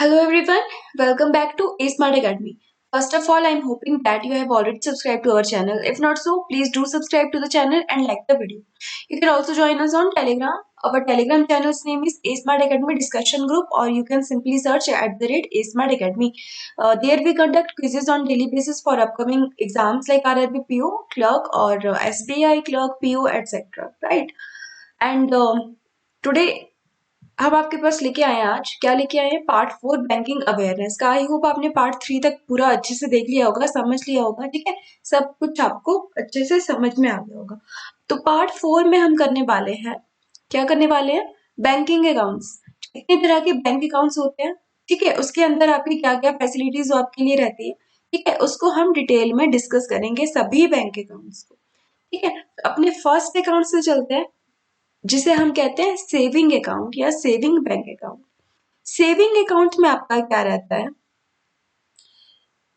Hello everyone, welcome back to A Smart Academy. First of all, I'm hoping that you have already subscribed to our channel. If not so, please do subscribe to the channel and like the video. You can also join us on Telegram. Our Telegram channel's name is A Smart Academy Discussion Group, or you can simply search at the rate A Smart Academy. There we conduct quizzes on daily basis for upcoming exams like RRB PO, clerk, or SBI clerk, PO, etc. Right? And today हम आपके पास लेके आए हैं आज क्या लेके आए हैं पार्ट 4 बैंकिंग अवेयरनेस का। आई होप आपने पार्ट 3 तक पूरा अच्छे से देख लिया होगा, समझ लिया होगा। ठीक है, सब कुछ आपको अच्छे से समझ में आ गया होगा। तो पार्ट 4 में हम करने वाले हैं, क्या करने वाले हैं, बैंकिंग अकाउंट्स। कितने तरह के बैंक अकाउंट्स होते हैं, ठीक है, उसके अंदर आपकी क्या क्या फैसिलिटीज आपके लिए रहती है, ठीक है, उसको हम डिटेल में डिस्कस करेंगे सभी बैंक अकाउंट्स को। ठीक है, अपने फर्स्ट अकाउंट से चलते हैं जिसे हम कहते हैं सेविंग अकाउंट या saving bank account. Saving account में आपका क्या रहता है,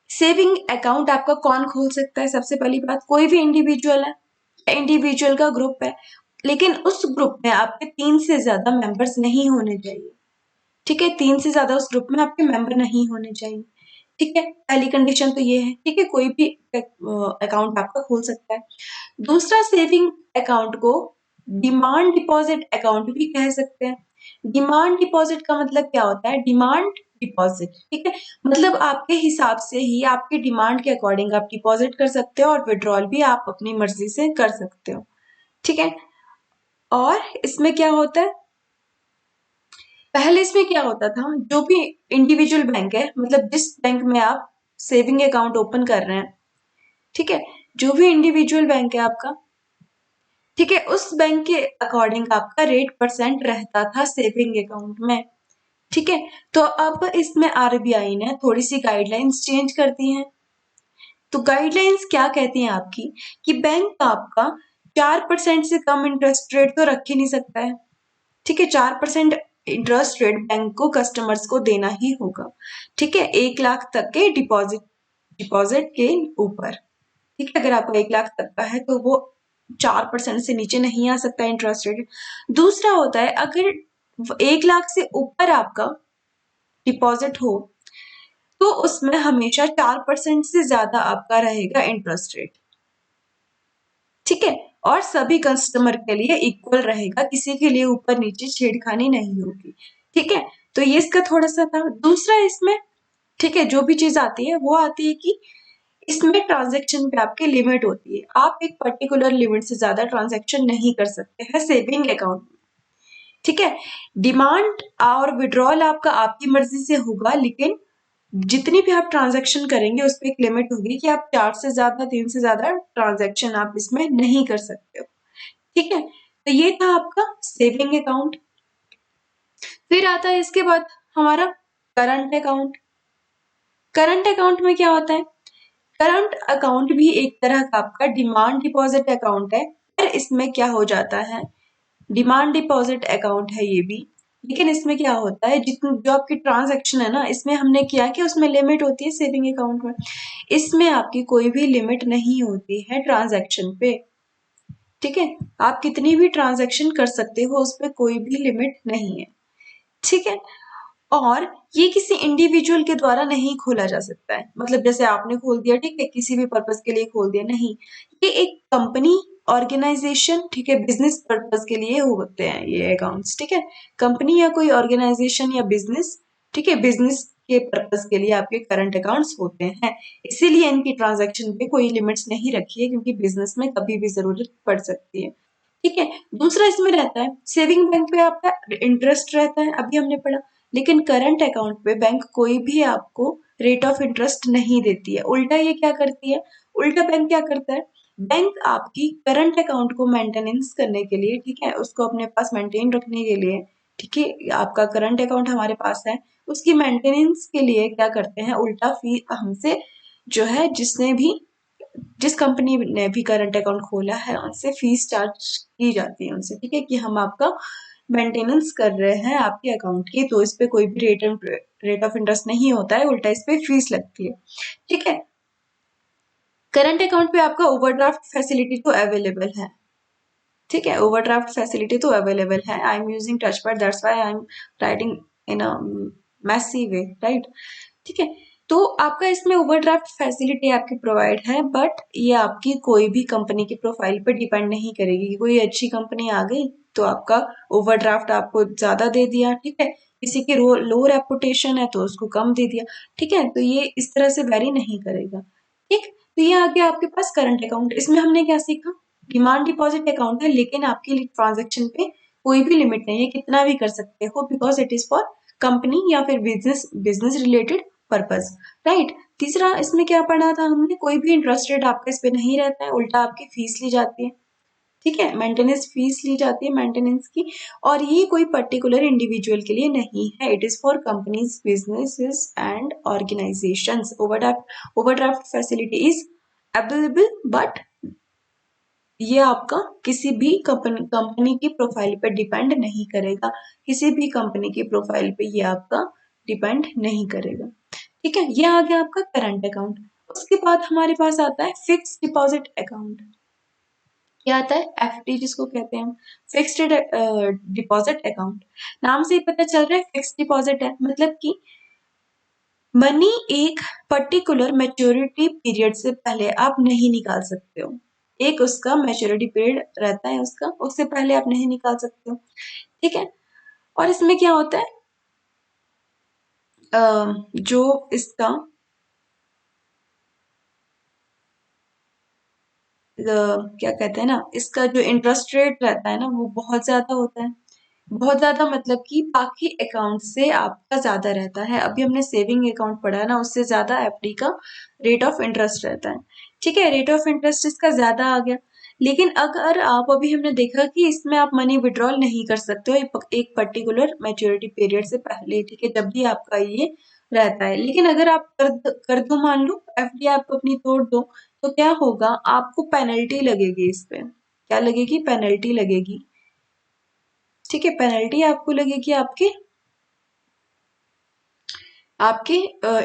सेविंग अकाउंट आपका कौन खोल सकता है? सबसे पहली बात, कोई भी इंडिविजुअल है, इंडिविजुअल का ग्रुप है, लेकिन उस ग्रुप में आपके 3 से ज्यादा मेंबर्स नहीं होने चाहिए। ठीक है, 3 से ज्यादा उस ग्रुप में आपके मेंबर नहीं होने चाहिए। ठीक है, पहली कंडीशन तो ये है। ठीक है, कोई भी अकाउंट आपका खोल सकता है। दूसरा, सेविंग अकाउंट को डिमांड डिपॉजिट अकाउंट भी कह सकते हैं। डिमांड डिपॉजिट का मतलब क्या होता है, डिमांड डिपॉजिट, ठीक है, मतलब आपके हिसाब से ही, आपके डिमांड के अकॉर्डिंग आप डिपॉजिट कर सकते हो और विड्रॉल भी आप अपनी मर्जी से कर सकते हो। ठीक है, और इसमें क्या होता है, पहले इसमें क्या होता था, जो भी इंडिविजुअल बैंक है, मतलब जिस बैंक में आप सेविंग अकाउंट ओपन कर रहे हैं, ठीक है, जो भी इंडिविजुअल बैंक है आपका, ठीक है, उस बैंक के अकॉर्डिंग आपका रेट परसेंट रहता था सेविंग अकाउंट में। ठीक है, तो अब इसमें आरबीआई ने थोड़ी सी गाइडलाइंस चेंज कर दी हैं। तो गाइडलाइंस क्या कहती हैं आपकी, कि बैंक आपका 4% से कम इंटरेस्ट रेट तो रख ही नहीं सकता है। ठीक है, 4% इंटरेस्ट रेट बैंक को कस्टमर्स को देना ही होगा। ठीक है, 1 लाख तक के डिपॉजिट के ऊपर। ठीक है, अगर आपका 1 लाख तक का है तो वो 4% से नीचे नहीं आ सकता इंटरेस्ट रेट। दूसरा होता है, अगर 1 लाख से ऊपर आपका डिपॉजिट हो तो उसमें हमेशा 4% से ज्यादा आपका रहेगा इंटरेस्ट रेट। ठीक है, और सभी कस्टमर के लिए इक्वल रहेगा, किसी के लिए ऊपर नीचे छेड़खानी नहीं होगी। ठीक है, तो ये इसका थोड़ा सा था। दूसरा इसमें, ठीक है, जो भी चीज आती है वो आती है कि इसमें ट्रांजैक्शन पे आपकी लिमिट होती है। आप एक पर्टिकुलर लिमिट से ज्यादा ट्रांजैक्शन नहीं कर सकते हैं सेविंग अकाउंट में। ठीक है, डिमांड और विड्रॉल आपका आपकी मर्जी से होगा, लेकिन जितनी भी आप ट्रांजैक्शन करेंगे उस पर एक लिमिट होगी कि आप 4 से ज्यादा, 3 से ज्यादा ट्रांजैक्शन आप इसमें नहीं कर सकते हो। ठीक है, तो ये था आपका सेविंग अकाउंट। फिर आता है इसके बाद हमारा करंट अकाउंट। करंट अकाउंट में क्या होता है, करंट अकाउंट भी एक तरह का आपका डिमांड डिपॉजिट अकाउंट है, पर इसमें क्या हो जाता है, डिमांड डिपॉजिट अकाउंट है ये भी, लेकिन इसमें क्या होता है, जितनी जो आपकी ट्रांजैक्शन है ना, इसमें हमने किया कि उसमें लिमिट होती है सेविंग अकाउंट में, इसमें आपकी कोई भी लिमिट नहीं होती है ट्रांजैक्शन पे। ठीक है, आप कितनी भी ट्रांजैक्शन कर सकते हो, उस पर कोई भी लिमिट नहीं है। ठीक है, और ये किसी इंडिविजुअल के द्वारा नहीं खोला जा सकता है, मतलब जैसे आपने खोल दिया, ठीक है, किसी भी पर्पस के लिए खोल दिया, नहीं, ये एक कंपनी, ऑर्गेनाइजेशन, ठीक है, बिजनेस पर्पस के लिए होते हैं ये अकाउंट्स। ठीक है, कंपनी या कोई ऑर्गेनाइजेशन या बिजनेस, ठीक है, बिजनेस के पर्पस के लिए आपके करंट अकाउंट्स होते हैं, इसीलिए इनकी ट्रांजैक्शन पे कोई लिमिट्स नहीं रखी है, क्योंकि बिजनेस में कभी भी जरूरत पड़ सकती है। ठीक है, दूसरा इसमें रहता है, सेविंग बैंक पे आपका इंटरेस्ट रहता है, अभी हमने पढ़ा, लेकिन करंट अकाउंट पे बैंक कोई भी आपको रेट ऑफ इंटरेस्ट नहीं देती है। उल्टा ये क्या करती है, उल्टा बैंक क्या करता है, बैंक आपकी करंट अकाउंट को मेंटेनेंस करने के लिए, ठीक है, उसको अपने पास मेंटेन रखने के लिए, ठीक है, आपका करंट अकाउंट हमारे पास है, उसकी मेंटेनेंस के लिए क्या करते हैं, उल्टा फी हमसे, जो है, जिस कंपनी ने भी करंट अकाउंट खोला है उनसे फीस चार्ज की जाती है उनसे, ठीक है, कि हम आपका मेंटेनेंस कर रहे हैं आपके अकाउंट की, तो इस पे कोई भी रेट ऑफ इंटरेस्ट नहीं होता है, उल्टा इस पे फीस लगती है। ठीक है, करंट अकाउंट पे आपका ओवरड्राफ्ट फैसिलिटी तो अवेलेबल है। ठीक है, ओवरड्राफ्ट फैसिलिटी तो अवेलेबल है। I am using touch pad, that's why I am writing in a messy way, right. ठीक है, तो आपका इसमें ओवरड्राफ्ट फैसिलिटी आपकी प्रोवाइड है, बट ये आपकी कोई भी कंपनी की प्रोफाइल पे डिपेंड नहीं करेगी। कोई अच्छी कंपनी आ गई तो आपका ओवरड्राफ्ट आपको ज्यादा दे दिया, ठीक है, किसी की लो रेपुटेशन है तो उसको कम दे दिया, ठीक है, तो ये इस तरह से वेरी नहीं करेगा। ठीक, तो ये आ गया आपके पास करंट अकाउंट। इसमें हमने क्या सीखा, डिमांड डिपॉजिट अकाउंट है, लेकिन आपके ट्रांजेक्शन पे कोई भी लिमिट नहीं है, कितना भी कर सकते हो, because it is for company या फिर business business related purpose, right. तीसरा इसमें क्या पढ़ा था हमने, कोई भी इंटरेस्ट रेट आपका इस पे नहीं रहता है, उल्टा आपकी फीस ली जाती है, ठीक है, मेंटेनेंस फीस ली जाती है मेंटेनेंस की, और ये कोई पर्टिकुलर इंडिविजुअल के लिए नहीं है, it is for companies businesses and organisations. Overdraft facility is available, but ये आपका किसी भी कंपनी की प्रोफाइल पे डिपेंड नहीं करेगा, किसी भी कंपनी की प्रोफाइल पे ये आपका डिपेंड नहीं करेगा। ठीक है, ये आ गया आपका करंट अकाउंट। उसके बाद हमारे पास आता है फिक्स डिपॉजिट अकाउंट। क्या आता है, एफडी जिसको कहते हैं हम, फिक्स्ड डिपॉजिट अकाउंट। नाम से ही पता चल रहा है फिक्स डिपॉजिट है, मतलब कि मनी एक पर्टिकुलर मैच्योरिटी पीरियड से पहले आप नहीं निकाल सकते हो। एक उसका मैच्योरिटी पीरियड रहता है उसका, उससे पहले आप नहीं निकाल सकते हो, ठीक है। और इसमें क्या होता है, जो इसका क्या कहते हैं ना, इसका जो इंटरेस्ट रेट रहता है ना वो बहुत ज्यादा होता है। बहुत ज्यादा मतलब कि बाकी अकाउंट से आपका ज्यादा रहता है। अभी हमने सेविंग अकाउंट पढ़ा है ना, उससे ज्यादा एफडी का रेट ऑफ इंटरेस्ट रहता है, ठीक है, रेट ऑफ इंटरेस्ट इसका ज्यादा आ गया। लेकिन अगर आप, अभी हमने देखा कि इसमें आप मनी विड्रॉल नहीं कर सकते हो एक पर्टिकुलर मैच्योरिटी पीरियड से पहले, ठीक है, जब भी आपका ये रहता है। लेकिन अगर आप कर दो, मान लो एफडी आप अपनी तोड़ दो, तो क्या होगा, आपको पेनल्टी लगेगी इस पे। क्या लगेगी, पेनल्टी लगेगी, ठीक है, पेनल्टी आपको लगेगी आपके आपके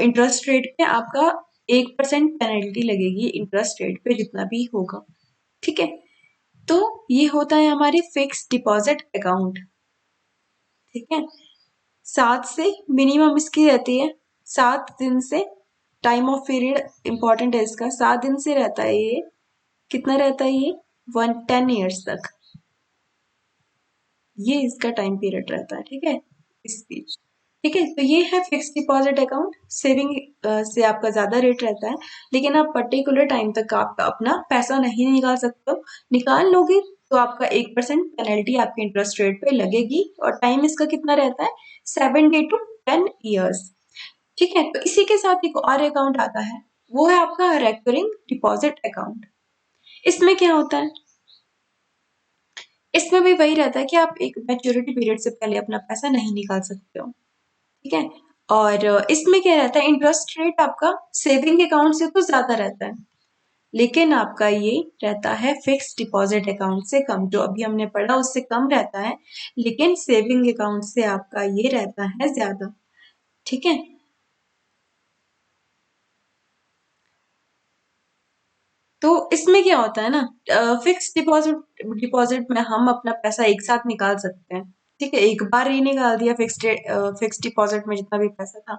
इंटरेस्ट रेट पे, आपका 1% पेनल्टी लगेगी इंटरेस्ट रेट पे जितना भी होगा, ठीक है। तो ये होता है हमारे फिक्स डिपॉजिट अकाउंट, ठीक है। 7 से मिनिमम इसकी रहती है 7 दिन से, टाइम ऑफ पीरियड इंपॉर्टेंट है इसका, 7 दिन से रहता है ये, कितना रहता है ये, 10 ईयर्स तक ये इसका टाइम पीरियड रहता है, ठीक है, इस बीच। ठीक है, तो ये है फिक्स डिपॉजिट अकाउंट। सेविंग से आपका ज्यादा रेट रहता है, लेकिन आप पर्टिकुलर टाइम तक आपका अपना पैसा नहीं निकाल सकते हो। निकाल लोगे तो आपका 1% पेनल्टी आपके इंटरेस्ट रेट पे लगेगी, और टाइम इसका कितना रहता है, 7 to 10 ईयर्स। ठीक है, तो इसी के साथ एक और अकाउंट आता है, वो है आपका रेकरिंग डिपॉजिट अकाउंट। इसमें क्या होता है, इसमें भी वही रहता है कि आप एक मैच्योरिटी पीरियड से पहले अपना पैसा नहीं निकाल सकते हो, ठीक है। और इसमें क्या रहता है, इंटरेस्ट रेट आपका सेविंग अकाउंट से तो ज्यादा रहता है, लेकिन आपका ये रहता है फिक्स डिपॉजिट अकाउंट से कम, जो अभी हमने पढ़ा उससे कम रहता है, लेकिन सेविंग अकाउंट से आपका ये रहता है ज्यादा, ठीक है। तो इसमें क्या होता है ना, फिक्स डिपॉजिट डिपॉजिट में हम अपना पैसा एक साथ निकाल सकते हैं, ठीक है, एक बार ही निकाल दिया फिक्स डिपॉजिट में जितना भी पैसा था,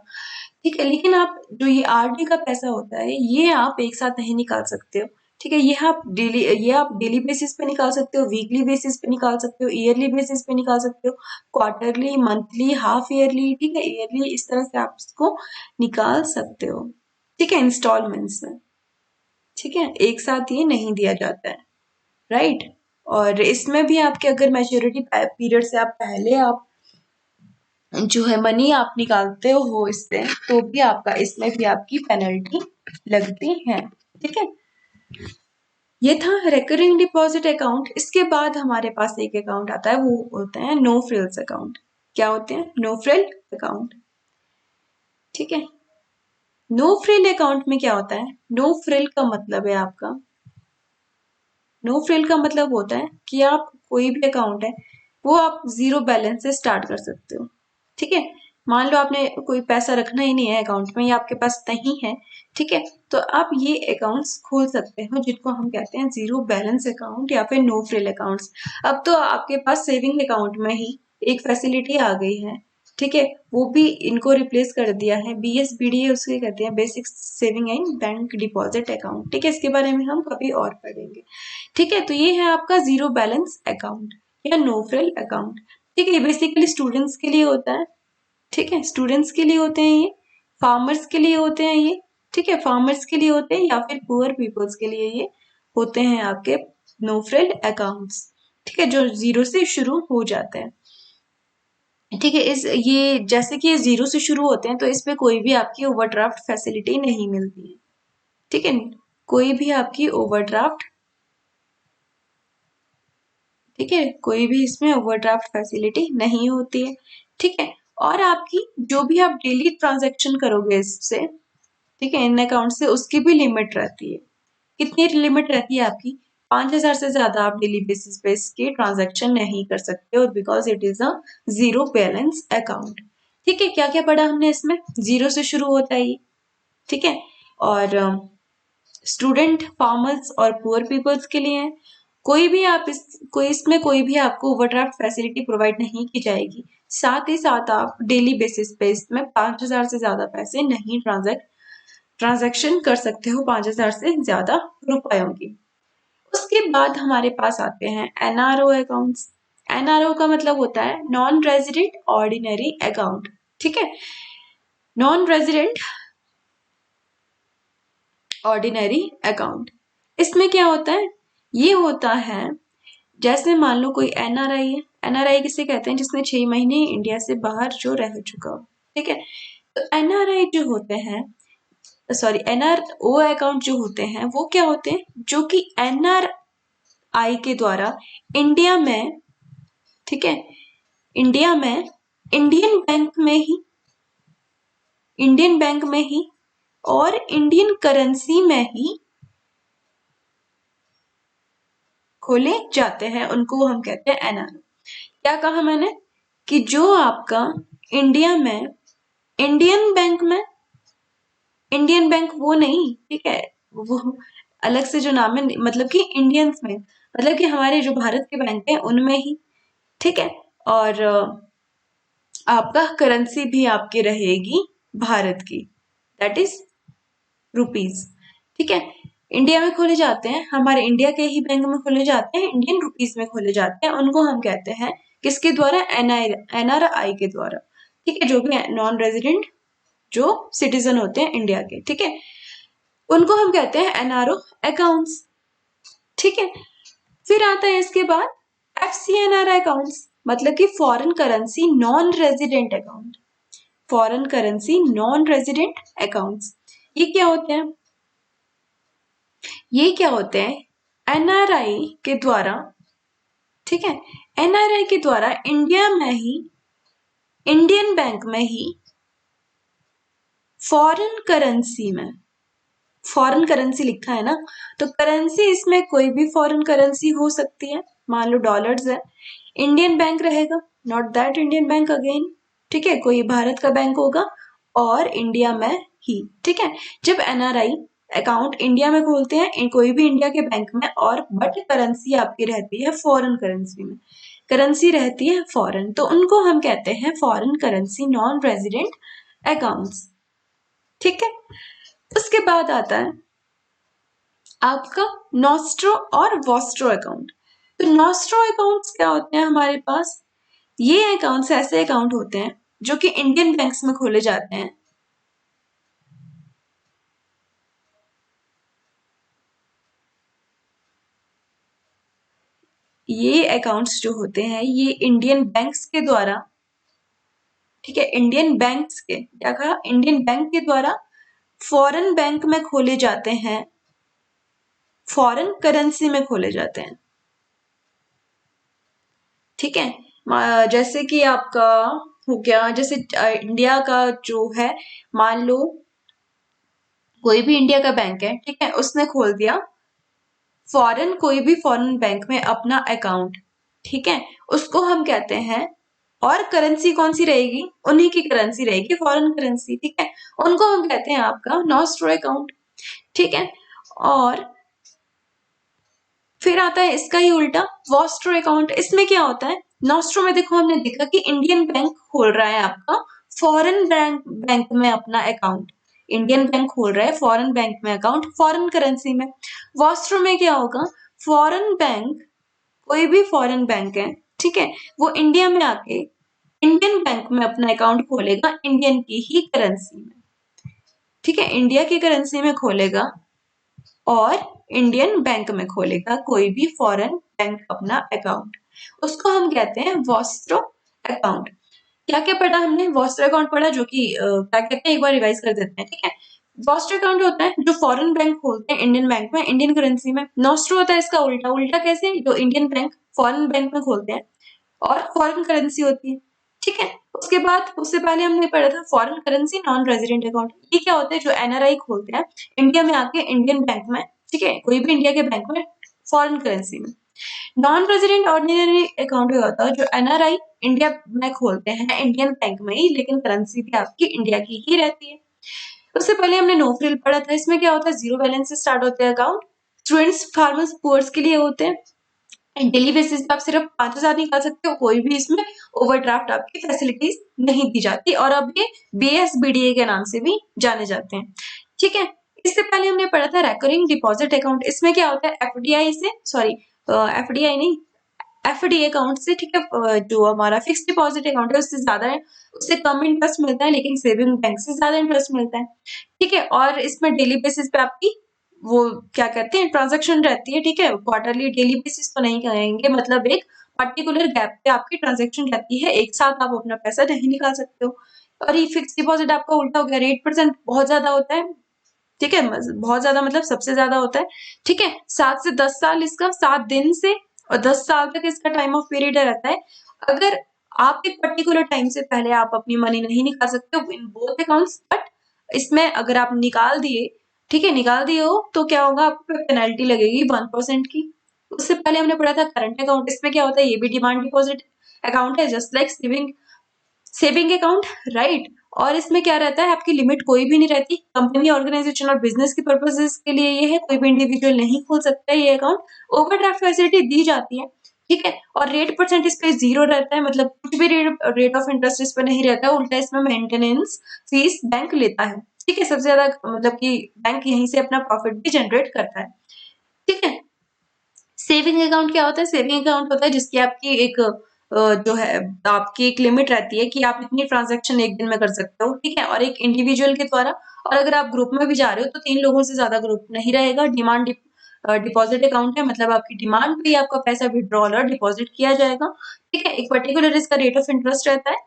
ठीक है। लेकिन आप जो ये आरडी का पैसा होता है ये आप एक साथ नहीं निकाल सकते हो, ठीक है। ये आप डेली बेसिस पे निकाल सकते हो, वीकली बेसिस पे निकाल सकते हो, ईयरली बेसिस पे निकाल सकते हो, क्वार्टरली, मंथली, हाफ ईयरली, ठीक है, ईयरली, इस तरह से आप इसको निकाल सकते हो, ठीक है, इंस्टॉलमेंट्स में, ठीक है, एक साथ ये नहीं दिया जाता है, राइट। और इसमें भी आपके अगर मैच्योरिटी पीरियड से आप पहले आप जो है मनी आप निकालते हो इससे, तो भी आपका इसमें भी आपकी पेनल्टी लगती है, ठीक है। ये था रिकरिंग डिपॉजिट अकाउंट। इसके बाद हमारे पास एक अकाउंट आता है, वो होता है नो फ्रिल्स अकाउंट। क्या होते हैं, नो फ्रिल अकाउंट, ठीक है। नो फ्रिल अकाउंट में क्या होता है, नो फ्रिल का मतलब है आपका, नो फ्रिल का मतलब होता है कि आप कोई भी अकाउंट है वो आप जीरो बैलेंस से स्टार्ट कर सकते हो, ठीक है। मान लो आपने कोई पैसा रखना ही नहीं है अकाउंट में, या आपके पास नहीं है, ठीक है, तो आप ये अकाउंट्स खोल सकते हो जिनको हम कहते हैं जीरो बैलेंस अकाउंट या फिर नो फ्रिल अकाउंट्स। अब तो आपके पास सेविंग अकाउंट में ही एक फैसिलिटी आ गई है ठीक है, वो भी इनको रिप्लेस कर दिया है। BSBD उसके कहते हैं, basic saving and bank deposit account. ठीक है, इसके बारे में हम कभी और पढ़ेंगे। ठीक है, तो ये है आपका जीरो बैलेंस अकाउंट या नो फ्रिल अकाउंट। ठीक है, ये बेसिकली स्टूडेंट्स के लिए होता है। ठीक है, स्टूडेंट्स के लिए होते हैं ये, फार्मर्स के लिए होते हैं ये। ठीक है, फार्मर्स के लिए होते हैं या फिर पुअर पीपल्स के लिए ये होते हैं आपके नो फ्रिल अकाउंट्स। ठीक है, जो जीरो से शुरू हो जाते हैं। ठीक है, इस ये जैसे कि ये जीरो से शुरू होते हैं तो इस पे कोई भी आपकी ओवरड्राफ्ट फैसिलिटी नहीं मिलती है। ठीक है, कोई भी आपकी ओवरड्राफ्ट, ठीक है, कोई भी इसमें ओवरड्राफ्ट फैसिलिटी नहीं होती है। ठीक है, और आपकी जो भी आप डेली ट्रांजैक्शन करोगे इससे, ठीक है, इन अकाउंट से, उसकी भी लिमिट रहती है। कितनी लिमिट रहती है आपकी? 5,000 से ज्यादा आप डेली बेसिस पे इसके ट्रांजैक्शन नहीं कर सकते हो, because it is a zero balance account. ठीक है, क्या क्या पढ़ा हमने इसमें? जीरो से शुरू होता है ये। ठीक है, और स्टूडेंट, फार्मर्स और पुअर पीपल्स के लिए है। कोई इसमें कोई भी आपको ओवरड्राफ्ट फैसिलिटी प्रोवाइड नहीं की जाएगी। साथ ही साथ आप डेली बेसिस पे इसमें 5,000 से ज्यादा पैसे नहीं ट्रांजैक्शन कर सकते हो, 5,000 से ज्यादा रुपयों की। उसके बाद हमारे पास आते हैं एनआरओ अकाउंट्स। एनआरओ का मतलब होता है नॉन रेजिडेंट ऑर्डिनरी अकाउंट। ठीक है, नॉन रेजिडेंट ऑर्डिनरी अकाउंट, इसमें क्या होता है? ये होता है, जैसे मान लो कोई एनआरआई है। एनआरआई किसे कहते हैं? जिसने 6 महीने इंडिया से बाहर जो रह चुका हो। ठीक है, तो एनआरआई जो होते हैं, सॉरी, एनआरओ अकाउंट जो होते हैं वो क्या होते हैं? जो कि एनआरआई के द्वारा इंडिया में, ठीक है, इंडिया में इंडियन बैंक में ही और इंडियन करेंसी में ही खोले जाते हैं, उनको हम कहते हैं एनआरओ। क्या कहा मैंने? कि जो आपका इंडिया में इंडियन बैंक वो नहीं, ठीक है, वो अलग से जो नाम है, मतलब कि इंडियंस में, मतलब कि हमारे जो भारत के बैंक है उनमें ही। ठीक है, और आपका करेंसी भी आपकी रहेगी भारत की, दैट इज रुपीज। ठीक है, इंडिया में खोले जाते हैं, हमारे इंडिया के ही बैंक में खोले जाते हैं, इंडियन रुपीज में खोले जाते हैं। उनको हम कहते हैं किसके द्वारा? एनआरआई के द्वारा। ठीक है, जो भी नॉन रेजिडेंट जो सिटीजन होते हैं इंडिया के, ठीक है, उनको हम कहते हैं एनआरओ अकाउंट्स। ठीक है, फिर आता है इसके बाद FCNR अकाउंट्स, मतलब कि foreign currency non resident account. Foreign currency non resident accounts, ये क्या होते हैं? ये क्या होते हैं? एनआरआई के द्वारा, ठीक है, एनआरआई के द्वारा इंडिया में ही, इंडियन बैंक में ही फॉरेन करेंसी में, फॉरेन करेंसी लिखा है ना, तो करेंसी इसमें कोई भी फॉरेन करेंसी हो सकती है। मान लो डॉलर्स है, इंडियन बैंक रहेगा, not that Indian bank again. ठीक है, कोई भारत का बैंक होगा और इंडिया में ही। ठीक है, जब एनआरआई अकाउंट इंडिया में खोलते हैं, कोई भी इंडिया के बैंक में, और बट करेंसी आपकी रहती है फॉरेन करेंसी में, करेंसी रहती है फॉरेन, तो उनको हम कहते हैं foreign currency non resident accounts. ठीक है, उसके बाद आता है आपका नॉस्ट्रो और वॉस्ट्रो अकाउंट। तो नॉस्ट्रो अकाउंट्स क्या होते हैं हमारे पास? ये अकाउंट्स ऐसे अकाउंट होते हैं जो कि इंडियन बैंक्स में खोले जाते हैं। ये अकाउंट्स जो होते हैं ये इंडियन बैंक्स के द्वारा, ठीक है, इंडियन बैंक्स के, क्या कहा? इंडियन बैंक के द्वारा फॉरेन बैंक में खोले जाते हैं, फॉरेन करेंसी में खोले जाते हैं। ठीक है, जैसे कि आपका हो गया, जैसे इंडिया का जो है, मान लो कोई भी इंडिया का बैंक है, ठीक है, उसने खोल दिया फॉरेन, कोई भी फॉरेन बैंक में अपना अकाउंट। ठीक है, उसको हम कहते हैं, और करेंसी कौन सी रहेगी? उन्हीं की करेंसी रहेगी, फॉरेन करेंसी। ठीक है, उनको हम कहते हैं आपका नॉस्ट्रो अकाउंट। ठीक है, और फिर आता है इसका ही उल्टा वॉस्ट्रो अकाउंट। इसमें क्या होता है? नॉस्ट्रो में देखो हमने देखा कि इंडियन बैंक खोल रहा है आपका फॉरेन बैंक में अपना अकाउंट। इंडियन बैंक खोल रहा है फॉरेन बैंक में अकाउंट फॉरेन करेंसी में। वॉस्ट्रो में क्या होगा, फॉरेन बैंक, कोई भी फॉरेन बैंक है, ठीक है, वो इंडिया में आके इंडियन बैंक में अपना अकाउंट खोलेगा इंडियन की ही करेंसी में, ठीक है, इंडिया की करेंसी में खोलेगा और इंडियन बैंक में खोलेगा कोई भी फॉरेन बैंक अपना अकाउंट, उसको हम कहते हैं वॉस्ट्रो अकाउंट। क्या क्या पढ़ा हमने, वॉस्ट्रो अकाउंट पढ़ा जो कि क्या कहते हैं, एक बार रिवाइज कर देते हैं, ठीक है। वॉस्ट्रो अकाउंट होता है जो फॉरेन बैंक खोलते हैं इंडियन बैंक में इंडियन करेंसी में। नॉस्ट्रो होता है इसका उल्टा, उल्टा कैसे, जो इंडियन बैंक फॉरेन बैंक में खोलते हैं और फॉरेन करेंसी होती है, ठीक है। उसके बाद उससे पहले हमने पढ़ा था foreign currency non resident account. ये क्या होता है, जो एनआरआई खोलते हैं इंडिया में आके इंडियन बैंक में, ठीक है, कोई भी इंडिया के बैंक में फॉरेन करेंसी में। नॉन रेजिडेंट ऑर्डिनरी अकाउंट होता है जो एनआरआई इंडिया में खोलते हैं इंडियन बैंक में ही, लेकिन करेंसी भी आपकी इंडिया की ही रहती है। उससे पहले हमने नो फ्रिल पढ़ा था, इसमें क्या होता है, जीरो बैलेंस से स्टार्ट होते हैं अकाउंट, स्टूडेंट्स, फार्मर्स, पुअर्स के लिए होते हैं। डेली बेसिस पे आप सिर्फ 5,000 निकाल सकते हो, कोई भी इसमें ओवरड्राफ्ट आपकी फैसिलिटीज नहीं दी जाती, और अब ये BSBDA के नाम से भी जाने जाते हैं, ठीक है। इससे पहले हमने पढ़ा था रेकरिंग डिपॉजिट अकाउंट। इसमें क्या होता है, एफडीआई से, सॉरी एफडीआई नहीं, एफडी अकाउंट से, ठीक है, जो हमारा फिक्स डिपॉजिट अकाउंट है उससे ज्यादा है, उससे कम इंटरेस्ट मिलता है, लेकिन सेविंग बैंक से ज्यादा इंटरेस्ट मिलता है, ठीक है। और इसमें डेली बेसिस पे आपकी वो क्या कहते हैं, ट्रांजैक्शन रहती है, ठीक है, क्वार्टरली, डेली बेसिस तो नहीं कहेंगे, मतलब एक पर्टिकुलर गैप पे आपकी ट्रांजैक्शन रहती है, एक साथ आप अपना पैसा नहीं निकाल सकते हो। और ये फिक्स डिपॉजिट आपका उल्टा हो गया, 8% बहुत ज्यादा होता है, ठीक है, बहुत ज्यादा मतलब सबसे ज्यादा होता है, ठीक है। 7 से 10 साल इसका, 7 दिन से और 10 साल तक इसका टाइम ऑफ पीरियड रहता है। अगर आप एक पर्टिकुलर टाइम से पहले आप अपनी मनी नहीं निकाल सकते हो इन बोथ अकाउंट्स, बट इसमें अगर आप निकाल दिए, ठीक है, निकाल दिए हो, तो क्या होगा, आपको पेनल्टी लगेगी 1% की। उससे पहले हमने पढ़ा था करंट अकाउंट। इसमें क्या होता है, ये भी डिमांड डिपॉजिट अकाउंट है, just like saving account, right. और इसमें क्या रहता है, आपकी लिमिट कोई भी नहीं रहती, कंपनी, ऑर्गेनाइजेशन और बिजनेस के पर्पसेस के लिए ये है, कोई भी इंडिविजुअल नहीं खोल सकता है ये अकाउंट। ओवरड्राफ्ट फैसिलिटी दी जाती है, ठीक है, और रेट परसेंट इस पे 0 रहता है, मतलब कुछ भी रेट ऑफ इंटरेस्ट इस पे नहीं रहता है, उल्टा इसमें मेंटेनेंस फीस बैंक लेता है, ठीक है, सबसे ज्यादा मतलब कि बैंक यहीं से अपना प्रॉफिट भी जनरेट करता है, ठीक है। सेविंग अकाउंट क्या होता है, सेविंग अकाउंट होता है जिसकी आपकी एक जो है आपकी एक लिमिट रहती है कि आप इतनी ट्रांजैक्शन एक दिन में कर सकते हो, ठीक है, और एक इंडिविजुअल के द्वारा, और अगर आप ग्रुप में भी जा रहे हो तो 3 लोगों से ज्यादा ग्रुप नहीं रहेगा। डिमांड डिपॉजिट अकाउंट है, मतलब आपकी डिमांड पे ही आपका पैसा विड्रॉल और डिपॉजिट किया जाएगा, ठीक है। एक पर्टिकुलर इसका रेट ऑफ इंटरेस्ट रहता है,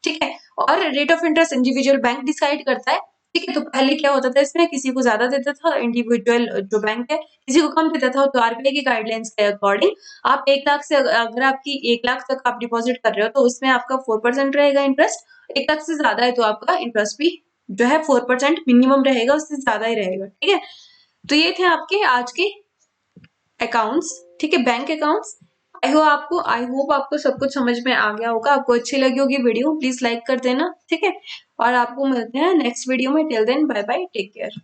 ठीक है, और rate of interest individual bank decide करता है, ठीक है। तो पहले क्या होता था, इसमें किसी को ज्यादा देता था इंडिविजुअल जो बैंक है, किसी को कम देता था, तो आरबीआई की गाइडलाइंस के अकॉर्डिंग आप 1 लाख से, अगर आपकी 1 लाख तक आप डिपॉजिट कर रहे हो तो उसमें आपका 4% रहेगा इंटरेस्ट। 1 लाख से ज्यादा है तो आपका इंटरेस्ट भी जो है 4% मिनिमम रहेगा, उससे ज्यादा ही रहेगा, ठीक है। तो ये थे आपके आज के अकाउंट्स, ठीक है, बैंक अकाउंट्स। आई होप आपको सब कुछ समझ में आ गया होगा। आपको अच्छी लगी होगी वीडियो, प्लीज लाइक कर देना, ठीक है, और आपको मिलते हैं नेक्स्ट वीडियो में। Till then bye bye, take care.